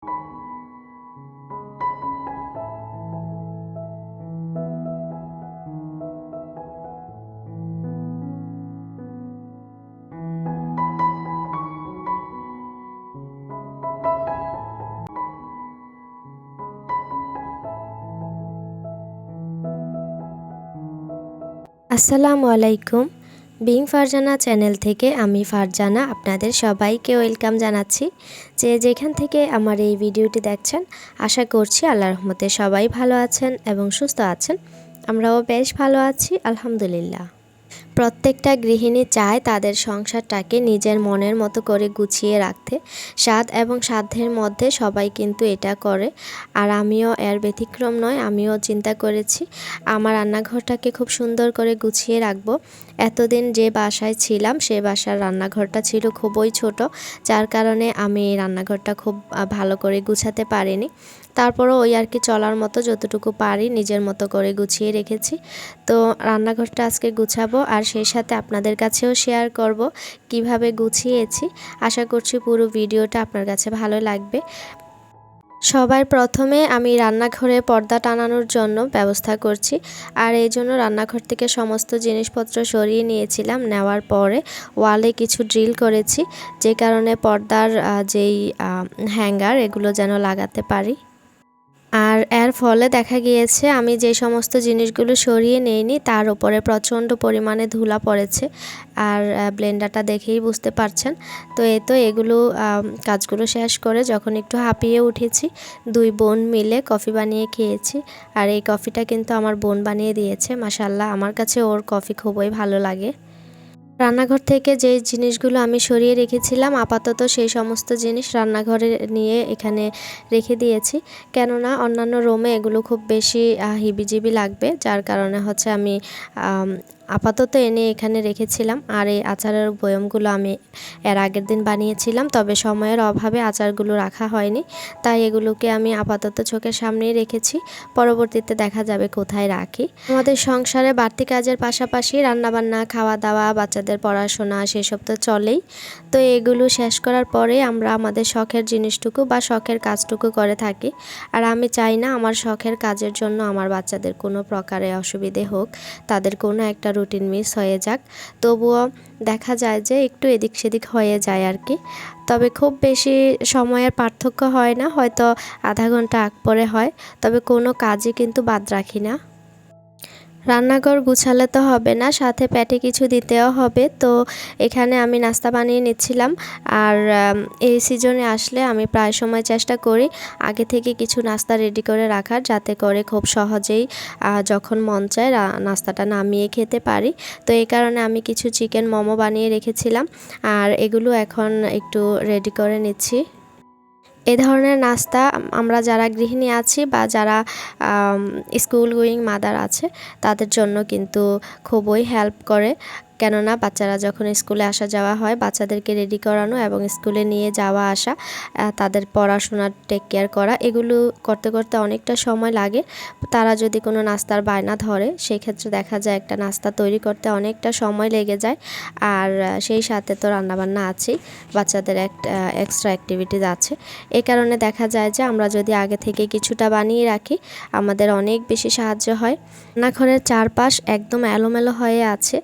আসসালামু আলাইকুম। Being Farzana channel থেকে আমি ফারজানা আপনাদের সবাইকে ওয়েলকাম জানাচ্ছি। যে যেখান থেকে আমার এই ভিডিওটি দেখছেন, আশা করছি আল্লাহর রহমতে সবাই ভালো আছেন এবং সুস্থ আছেন। আমরাও বেশ ভালো আছি আলহামদুলিল্লাহ। প্রত্যেকটা গৃহিণী চায় তাদের সংসারটাকে নিজের মনের মতো করে গুছিয়ে রাখতে। স্বাদ এবং সাধ্যের মধ্যে সবাই কিন্তু এটা করে, আর আমিও এর ব্যতিক্রম নয়। আমিও চিন্তা করেছি আমার রান্নাঘরটাকে খুব সুন্দর করে গুছিয়ে রাখবো। এতদিন যে বাসায় ছিলাম সে বাসার রান্নাঘরটা ছিল খুবই ছোট, যার কারণে আমি রান্নাঘরটা খুব ভালো করে গুছাতে পারিনি। তারপরও ওই আর কি চলার মতো যতটুকু পারি নিজের মতো করে গুছিয়ে রেখেছি। তো রান্নাঘরটা আজকে গুছাবো, আর সেই সাথে আপনাদের কাছেও শেয়ার করব কিভাবে গুছিয়েছি। আশা করছি পুরো ভিডিওটা আপনার কাছে ভালো লাগবে। সবার প্রথমে আমি রান্নাঘরে পর্দা টানানোর জন্য ব্যবস্থা করছি, আর এই জন্য রান্নাঘর থেকে সমস্ত জিনিসপত্র সরিয়ে নিয়েছিলাম। নেওয়ার পরে ওয়ালে কিছু ড্রিল করেছি, যে কারণে পর্দার যেই হ্যাঙ্গার এগুলো যেন লাগাতে পারি। আর এর ফলে দেখা গিয়েছে আমি যে সমস্ত জিনিসগুলো সরিয়ে নেইনি তার উপরে প্রচণ্ড পরিমাণে ধুলা পড়েছে, আর ব্লেন্ডারটা দেখেই বুঝতে পারছেন। তো এগুলো কাজগুলো শেষ করে যখন একটু হাঁপিয়ে উঠেছি, দুই বোন মিলে কফি বানিয়ে খেয়েছি। আর এই কফিটা কিন্তু আমার বোন বানিয়ে দিয়েছে। মাশাআল্লাহ, আমার কাছে ওর কফি খুবই ভালো লাগে। রান্নাঘর থেকে যে জিনিসগুলো আমি সরিয়ে রেখেছিলাম আপাতত সেই সমস্ত জিনিস রান্নাঘরে নিয়ে এখানে রেখে দিয়েছি, কেননা অন্যান্য রুমে এগুলো খুব বেশি হিবিজিবি লাগবে, যার কারণে হচ্ছে আমি আপাতত এনে এখানে রেখেছিলাম। আর এই আচারের বয়মগুলো আমি এর আগের দিন বানিয়েছিলাম, তবে সময়ের অভাবে আচারগুলো রাখা হয়নি, তাই এগুলোকে আমি আপাতত চোখের সামনেই রেখেছি। পরবর্তীতে দেখা যাবে কোথায় রাখি। আমাদের সংসারে বাড়তি কাজের পাশাপাশি রান্নাবান্না, খাওয়া দাওয়া, বাচ্চাদের পড়াশোনা সেসব তো চলেই। তো এগুলো শেষ করার পরে আমরা আমাদের শখের জিনিসটুকু বা শখের কাজটুকু করে থাকি। আর আমি চাই না আমার শখের কাজের জন্য আমার বাচ্চাদের কোনো প্রকারে অসুবিধে হোক, তাদের কোনো একটা রুটিন মিস হয়ে যাক। তবুও দেখা যায় যে একটু এদিক সেদিক হয়ে যায় আর কি। তবে খুব বেশি সময়ের পার্থক্য হয় না, হয়তো আধা ঘন্টা আগ পরে হয়, তবে কোনো কাজই কিন্তু বাদ রাখি না। রান্নাঘর গুছালে তো হবে না, সাথে পেটে কিছু দিতেও হবে। তো এখানে আমি নাস্তা বানিয়ে নিচ্ছিলাম। আর এই সিজনে আসলে আমি প্রায় সময় চেষ্টা করি আগে থেকে কিছু নাস্তা রেডি করে রাখার, যাতে করে খুব সহজেই যখন মন চায় নাস্তাটা নামিয়ে খেতে পারি। তো এই কারণে আমি কিছু চিকেন মোমো বানিয়ে রেখেছিলাম, আর এগুলো এখন একটু রেডি করে নিচ্ছি। এ ধরনের নাস্তা আমরা যারা গৃহিণী আছি বা যারা স্কুল গোয়িং মাদার আছে তাদের জন্য কিন্তু খুবই হেল্প করে, কেননা বাচ্চারা যখন স্কুলে আসা যাওয়া হয় বাচ্চাদেরকে রেডি করানো এবং স্কুলে নিয়ে যাওয়া আসা, তাদের পড়াশোনার টেক কেয়ার করা, এগুলো করতে করতে অনেকটা সময় লাগে। তারা যদি কোনো নাস্তার বায়না ধরে সেক্ষেত্রে দেখা যায় একটা নাস্তা তৈরি করতে অনেকটা সময় লেগে যায়। আর সেই সাথে তো রান্নাবান্না আছেই, বাচ্চাদের এক্সট্রা অ্যাক্টিভিটিস আছে। এই কারণে দেখা যায় যে আমরা যদি আগে থেকে কিছুটা বানিয়ে রাখি আমাদের অনেক বেশি সাহায্য হয়। রান্নাঘরের চারপাশ একদম এলোমেলো হয়ে আছে,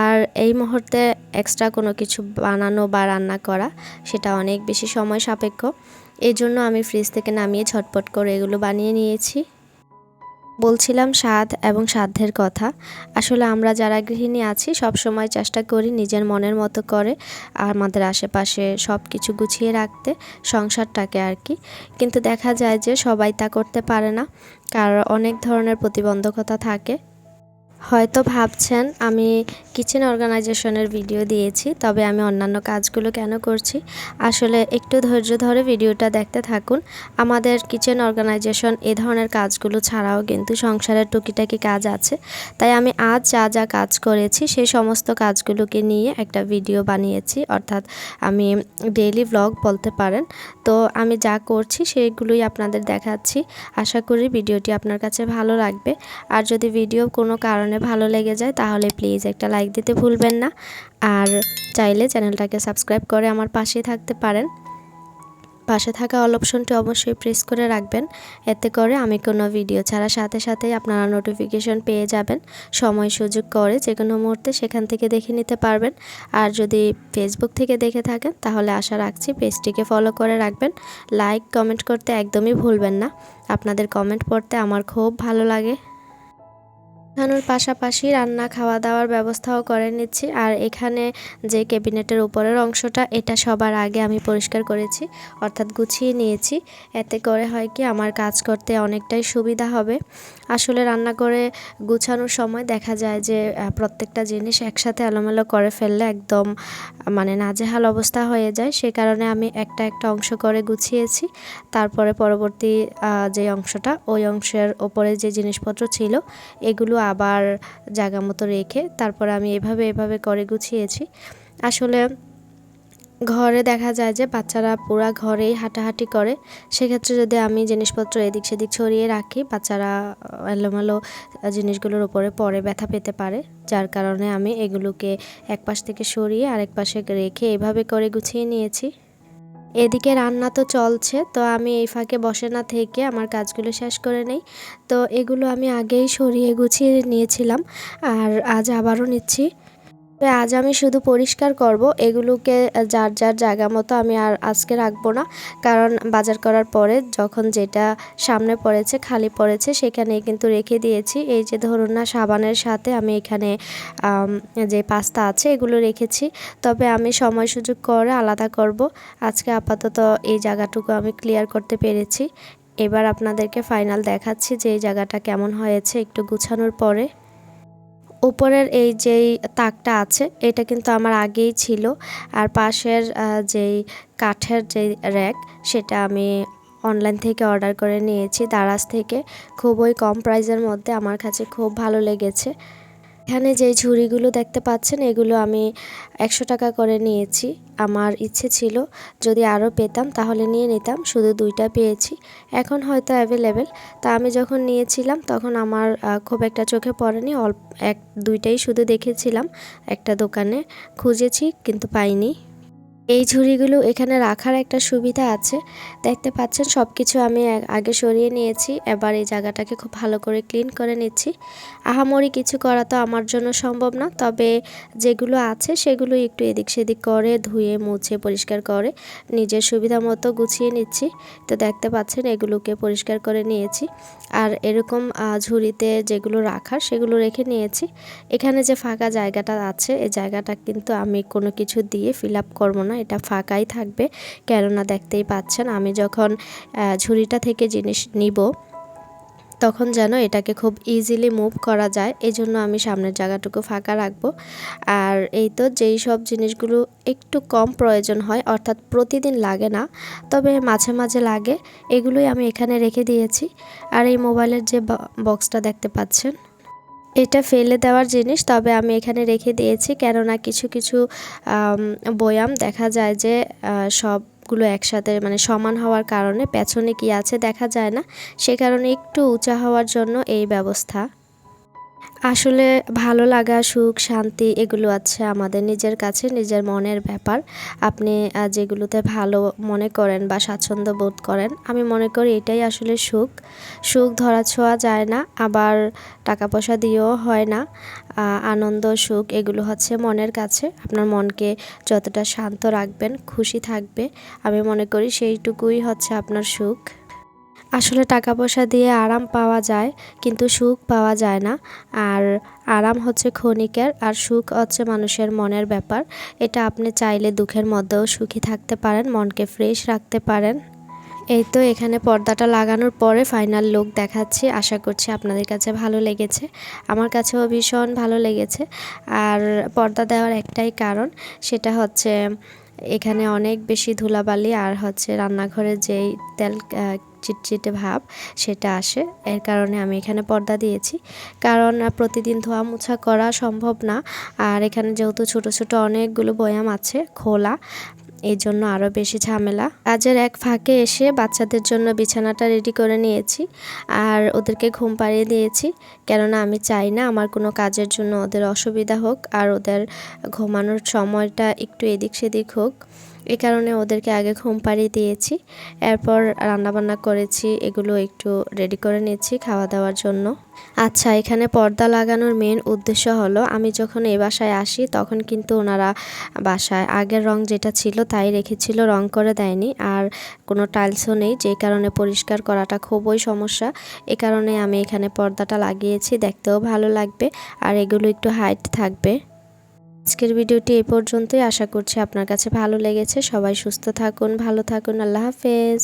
আর এই মুহূর্তে এক্সট্রা কোনো কিছু বানানো বা রান্না করা সেটা অনেক বেশি সময় সাপেক্ষ। এই জন্য আমি ফ্রিজ থেকে নামিয়ে ঝটপট করে এগুলো বানিয়ে নিয়েছি। বলছিলাম স্বাদ এবং সাধ্যের কথা। আসলে আমরা যারা গৃহিণী আছি সব সময় চেষ্টা করি নিজের মনের মতো করে আমাদের আশেপাশে সব কিছু গুছিয়ে রাখতে, সংসারটাকে আর কি। কিন্তু দেখা যায় যে সবাই তা করতে পারে না, কারণ অনেক ধরনের প্রতিবন্ধকতা থাকে। হয়তো ভাবছেন আমি কিচেন অর্গানাইজেশনের ভিডিও দিয়েছি, তবে আমি অন্যান্য কাজগুলো কেন করছি। আসলে একটু ধৈর্য ধরে ভিডিওটা দেখতে থাকুন। আমাদের কিচেন অর্গানাইজেশন এ ধরনের কাজগুলো ছাড়াও কিন্তু সংসারের টুকিটাকি কাজ আছে, তাই আমি আজ যা যা কাজ করেছি সেই সমস্ত কাজগুলোকে নিয়ে একটা ভিডিও বানিয়েছি, অর্থাৎ আমি ডেইলি ব্লগ বলতে পারেন। তো আমি যা করছি সেগুলোই আপনাদের দেখাচ্ছি। আশা করি ভিডিওটি আপনার কাছে ভালো লাগবে। আর যদি ভিডিও কোনো কারণে ভালো লেগে যায় তাহলে প্লিজ একটা লাইক দিতে ভুলবেন না, আর চাইলে চ্যানেলটাকে সাবস্ক্রাইব করে আমার পাশে থাকতে পারেন। পাশে থাকা অল অপশনটি অবশ্যই প্রেস করে রাখবেন। এতে করে আমি কোনো ভিডিও ছাড়ার সাথে সাথেই আপনারা নোটিফিকেশন পেয়ে যাবেন। সময় সুযোগ করে যে কোনো মুহূর্তে সেখান থেকে দেখে নিতে পারবেন। আর যদি ফেসবুক থেকে দেখে থাকেন তাহলে আশা রাখছি পেজটিকে ফলো করে রাখবেন। লাইক কমেন্ট করতে একদমই ভুলবেন না। আপনাদের কমেন্ট পড়তে আমার খুব ভালো লাগে। খানোর পাশাপাশি রান্না খাওয়া দাওয়ার ব্যবস্থাও করে নিচ্ছি। আর এখানে যে ক্যাবিনেটের উপরের অংশটা এটা সবার আগে আমি পরিষ্কার করেছি, অর্থাৎ গুছিয়ে নিয়েছি। এতে করে হয় কি আমার কাজ করতে অনেকটাই সুবিধা হবে। আসলে রান্না করে গুছানোর সময় দেখা যায় যে প্রত্যেকটা জিনিস একসাথে এলোমেলো করে ফেললে একদম মানে নাজেহাল অবস্থা হয়ে যায়। সে কারণে আমি একটা একটা অংশ করে গুছিয়েছি। তারপরে পরবর্তী যে অংশটা ওই অংশের ওপরে যে জিনিসপত্র ছিল এগুলো আবার জায়গা মতো রেখে তারপরে আমি এভাবে করে গুছিয়েছি। আসলে ঘরে দেখা যায় যে বাচ্চারা পুরা ঘরেই হাঁটাহাঁটি করে। সেক্ষেত্রে যদি আমি জিনিসপত্র এদিক সেদিক ছড়িয়ে রাখি, বাচ্চারা এলোমেলো জিনিসগুলোর উপরে পরে ব্যথা পেতে পারে। যার কারণে আমি এগুলোকে এক পাশ থেকে সরিয়ে আরেক পাশে রেখে এভাবে করে গুছিয়ে নিয়েছি। এদিকে রান্না তো চলছে, তো আমি এই ফাঁকে বসে না থেকে আমার কাজগুলো শেষ করে নেই। তো এগুলো আমি আগেই সরিয়ে গুছিয়ে নিয়েছিলাম, আর আজ আবারও নিচ্ছি। আজ আমি শুধু পরিষ্কার করব, এগুলোকে যার যার জায়গা মতো আমি আর আজকে রাখবো না। কারণ বাজার করার পরে যখন যেটা সামনে পড়েছে খালি পড়েছে সেখানেই কিন্তু রেখে দিয়েছি। এই যে ধরুন না, সাবানের সাথে আমি এখানে যে পাস্তা আছে এগুলো রেখেছি। তবে আমি সময় সুযোগ করে আলাদা করব। আজকে আপাতত এই জায়গাটুকু আমি ক্লিয়ার করতে পেরেছি। এবার আপনাদেরকে ফাইনাল দেখাচ্ছি যে এই জায়গাটা কেমন হয়েছে একটু গুছানোর পরে। উপরের এই যেই তাকটা আছে এটা কিন্তু আমার আগেই ছিল। আর পাশের যেই কাঠের যেই র্যাক সেটা আমি অনলাইন থেকে অর্ডার করে নিয়েছি দারাজ থেকে। খুবই কম প্রাইসের মধ্যে আমার কাছে খুব ভালো লেগেছে। এখানে যে ঝুড়িগুলো দেখতে পাচ্ছেন এগুলো আমি 100 টাকা করে নিয়েছি। আমার ইচ্ছে ছিল যদি আরও পেতাম তাহলে নিয়ে নিতাম, শুধু 2টা পেয়েছি। এখন হয়তো অ্যাভেলেবেল। তা আমি যখন নিয়েছিলাম তখন আমার খুব একটা চোখে পড়েনি, অল্প 1-2টাই শুধু দেখেছিলাম। একটা দোকানে খুঁজেছি কিন্তু পাইনি। এই ঝুড়িগুলো এখানে রাখার একটা সুবিধা আছে। দেখতে পাচ্ছেন সব কিছু আমি আগে সরিয়ে নিয়েছি। এবার এই জায়গাটাকে খুব ভালো করে ক্লিন করে নিচ্ছি। আহামরি কিছু করা তো আমার জন্য সম্ভব না, তবে যেগুলো আছে সেগুলো একটু এদিক সেদিক করে ধুয়ে মুছে পরিষ্কার করে নিজের সুবিধা মতো গুছিয়ে নিচ্ছি। তো দেখতে পাচ্ছেন এগুলোকে পরিষ্কার করে নিয়েছি। আর এরকম ঝুড়িতে যেগুলো রাখার সেগুলো রেখে নিয়েছি। এখানে যে ফাঁকা জায়গাটা আছে এই জায়গাটা কিন্তু আমি কোনো কিছু দিয়ে ফিল আপ করবো না, এটা ফাঁকাই থাকবে। কেননা দেখতেই পাচ্ছেন আমি যখন ঝুড়িটা থেকে জিনিস নিব তখন যেন এটাকে খুব ইজিলি মুভ করা যায়, এজন্য আমি সামনের জায়গাটুকু ফাঁকা রাখবো। আর এই তো যেই সব জিনিসগুলো একটু কম প্রয়োজন হয়, অর্থাৎ প্রতিদিন লাগে না তবে মাঝে মাঝে লাগে, এগুলোই আমি এখানে রেখে দিয়েছি। আর এই মোবাইলের যে বক্সটা দেখতে পাচ্ছেন এটা ফেলে দেওয়ার জিনিস, তবে আমি এখানে রেখে দিয়েছি। কেননা কিছু কিছু বয়াম দেখা যায় যে সবগুলো একসাথে মানে সমান হওয়ার কারণে পেছনে কি আছে দেখা যায় না, সে কারণে একটু উঁচা হওয়ার জন্য এই ব্যবস্থা। আসলে ভালো লাগা, সুখ, শান্তি এগুলো আছে আমাদের নিজের কাছে, নিজের মনের ব্যাপার। আপনি যেগুলোতে ভালো মনে করেন বা স্বাচ্ছন্দ্য বোধ করেন, আমি মনে করি এটাই আসলে সুখ। সুখ ধরা ছোঁয়া যায় না, আবার টাকা পয়সা দিয়েও হয় না। আনন্দ, সুখ এগুলো হচ্ছে মনের কাছে। আপনার মনকে যতটা শান্ত রাখবেন, খুশি থাকবে, আমি মনে করি সেইটুকুই হচ্ছে আপনার সুখ। আসলে টাকা পয়সা দিয়ে আরাম পাওয়া যায় কিন্তু সুখ পাওয়া যায় না। আর আরাম হচ্ছে ক্ষণিকের, আর সুখ হচ্ছে মানুষের মনের ব্যাপার। এটা আপনি চাইলে দুঃখের মধ্যেও সুখী থাকতে পারেন, মনকে ফ্রেশ রাখতে পারেন। এই তো এখানে পর্দাটা লাগানোর পরে ফাইনাল লুক দেখাচ্ছি। আশা করছি আপনাদের কাছে ভালো লেগেছে, আমার কাছেও ভীষণ ভালো লেগেছে। আর পর্দা দেওয়ার একটাই কারণ, সেটা হচ্ছে এখানে অনেক বেশি ধুলাবালি আর হচ্ছে রান্নাঘরে যেই তেল চিটচিটে ভাব সেটা আসে, এর কারণে আমি এখানে পর্দা দিয়েছি। কারণ প্রতিদিন ধোয়া মোছা করা সম্ভব না। আর এখানে যেহেতু ছোট ছোট অনেকগুলো বয়াম আছে খোলা, এই জন্য আরও বেশি ঝামেলা। কাজের এক ফাঁকে এসে বাচ্চাদের জন্য বিছানাটা রেডি করে নিয়েছি আর ওদেরকে ঘুম পাড়িয়ে দিয়েছি। কেননা আমি চাই না আমার কোনো কাজের জন্য ওদের অসুবিধা হোক আর ওদের ঘুমানোর সময়টা একটু এদিক সেদিক হোক। এই কারণে ওদেরকে আগে ঘুম পাড়িয়ে দিয়েছি। এরপর রান্নাবান্না করেছি, এগুলো একটু রেডি করে নিচ্ছি খাওয়া দাওয়ার জন্য। আচ্ছা, এখানে পর্দা লাগানোর মেন উদ্দেশ্য হলো আমি যখন এই বাসায় আসি তখন কিন্তু ওনারা বাসায় আগের রং যেটা ছিল তাই রেখেছিল, রং করে দেয়নি, আর কোনো টাইলসও নেই, যে কারণে পরিষ্কার করাটা খুবই সমস্যা। এ কারণে আমি এখানে পর্দাটা লাগিয়েছি, দেখতেও ভালো লাগবে আর এগুলো একটু হাইট থাকবে। আজকের ভিডিওটি এই পর্যন্তই, আশা করছি আপনার কাছে ভালো লেগেছে। সবাই সুস্থ থাকুন, ভালো থাকুন, আল্লাহ হাফেজ।